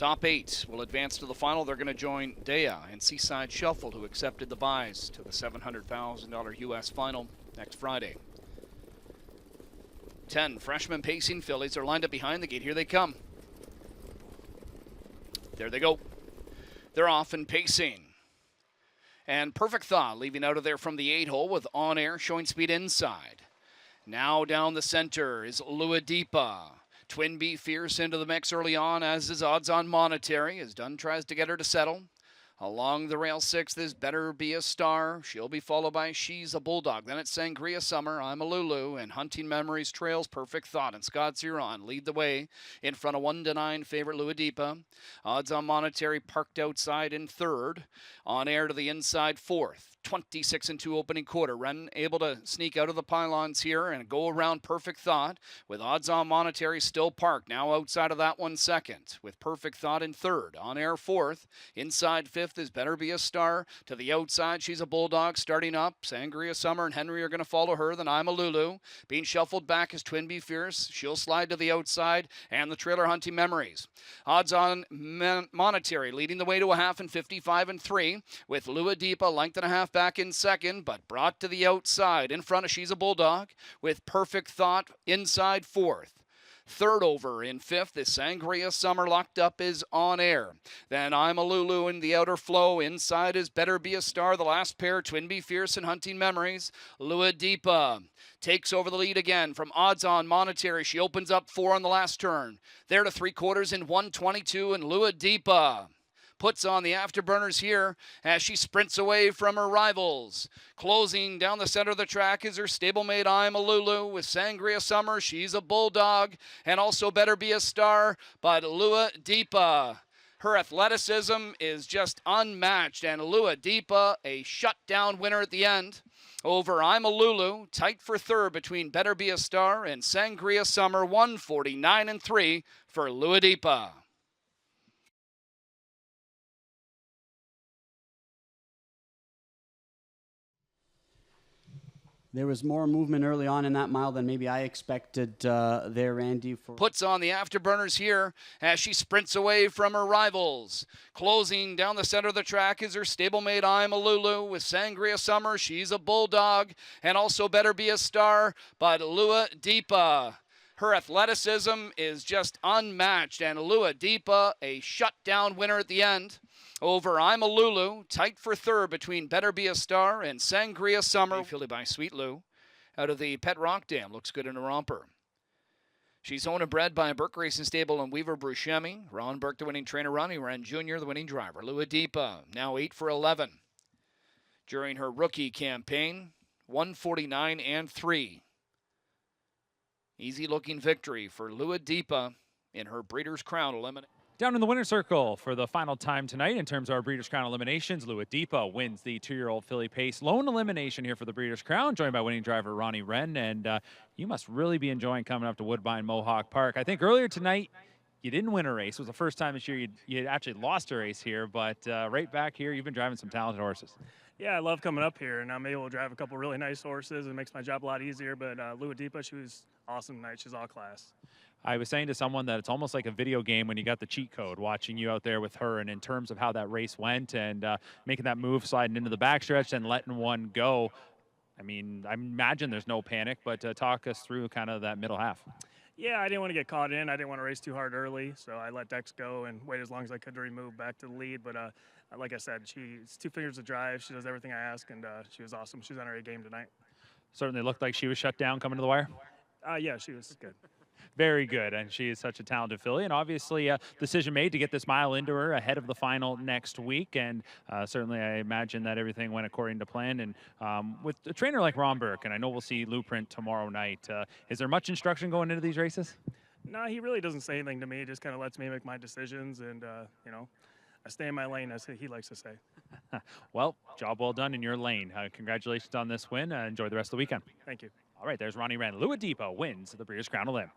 Top 8 will advance to the final. They're going to join Dea and Seaside Shuffle, who accepted the buys to the $700,000 U.S. final next Friday. 10 freshman pacing fillies are lined up behind the gate. Here they come. There they go. They're off and pacing. And Perfect Thought leaving out of there from the 8-hole with On Air showing speed inside. Now down the center is Luadipa. Twin B Fierce into the mix early on, as is Odds On Monetary, as Dunn tries to get her to settle. Along the rail 6th is Better Be a Star. She'll be followed by She's a Bulldog. Then it's Sangria Summer, I'm a Lulu, and Hunting Memories trails Perfect Thought. And Scott's Huron lead the way in front of 1-9 favorite Luadipa. Odds On Monetary parked outside in 3rd. On Air to the inside 4th. 26-2 opening quarter. Wren able to sneak out of the pylons here and go around Perfect Thought with Odds On Monetary still parked. Now outside of that one 2nd with Perfect Thought in 3rd. On Air 4th. Inside 5th is Better Be a Star. To the outside, She's a Bulldog starting up. Sangria Summer and Henry are going to follow her. Then I'm a Lulu. Being shuffled back is Twin Be Fierce. She'll slide to the outside. And the trailer Hunting Memories. Odds On Monetary leading the way to a half and 55-3 with Luadipa length and a half back in 2nd, but brought to the outside in front of She's a Bulldog with Perfect Thought inside 4th. 3rd over in 5th is Sangria Summer. Locked up is On Air. Then I'm a Lulu in the outer flow. Inside is Better Be a Star. The last pair, Twin Be Fierce and Hunting Memories. Luadipa takes over the lead again from Odds On Monetary. She opens up 4 on the last turn. There to 3/4 in 1:22, and Luadipa puts on the afterburners here as she sprints away from her rivals. Closing down the center of the track is her stablemate I'm a Lulu with Sangria Summer. She's a Bulldog and also Better Be a Star. But Luadipa, her athleticism is just unmatched, and Luadipa a shutdown winner at the end over I'm a Lulu. Tight for 3rd between Better Be a Star and Sangria Summer. 149-3 for Luadipa. There was more movement early on in that mile than maybe I expected there, Randy. Puts on the afterburners here as she sprints away from her rivals. Closing down the center of the track is her stablemate I'm a Lulu with Sangria Summer. She's a Bulldog and also Better Be a Star. But Luadipa, her athleticism is just unmatched, and Luadipa a shutdown winner at the end over I'm a Lulu. Tight for 3rd between Better Be a Star and Sangria Summer. Fielded by Sweet Lou out of the Pet Rock Dam. Looks good in a romper. She's owned and bred by Burke Racing Stable and Weaver Bruchemi. Ron Burke, the winning trainer. Ronnie Wren Jr., the winning driver. Luadipa, now 8 for 11 during her rookie campaign. 149-3. Easy-looking victory for Luadipa in her Breeders' Crown elimination. Down in the winner's circle for the final time tonight in terms of our Breeders' Crown eliminations, Luadipa wins the 2-year-old filly pace lone elimination here for the Breeders' Crown, joined by winning driver Ronnie Wren. And you must really be enjoying coming up to Woodbine Mohawk Park. I think earlier tonight you didn't win a race. It was the first time this year you actually lost a race here, but right back here you've been driving some talented horses. Yeah, I love coming up here, and I'm able to drive a couple really nice horses. It makes my job a lot easier, but Luadipa, she was awesome tonight. She's all class. I was saying to someone that it's almost like a video game when you got the cheat code, watching you out there with her, and in terms of how that race went and making that move, sliding into the backstretch and letting one go. I mean, I imagine there's no panic, but talk us through kind of that middle half. Yeah, I didn't want to get caught in. I didn't want to race too hard early, so I let Dex go and wait as long as I could to remove back to the lead. But like I said, she's 2 fingers to drive. She does everything I ask, and she was awesome. She was on her A game tonight. Certainly looked like she was shut down coming to the wire. Yeah, she was good. Very good, and she is such a talented filly, and obviously a decision made to get this mile into her ahead of the final next week, and certainly I imagine that everything went according to plan. And with a trainer like Ron Burke, and I know we'll see Blueprint tomorrow night, is there much instruction going into these races? No, he really doesn't say anything to me. He just kind of lets me make my decisions, and, you know, I stay in my lane, as he likes to say. Well, job well done in your lane. Congratulations on this win. Enjoy the rest of the weekend. Thank you. All right, there's Ronnie Wren. Luadipa wins the Breeders' Crown Elim.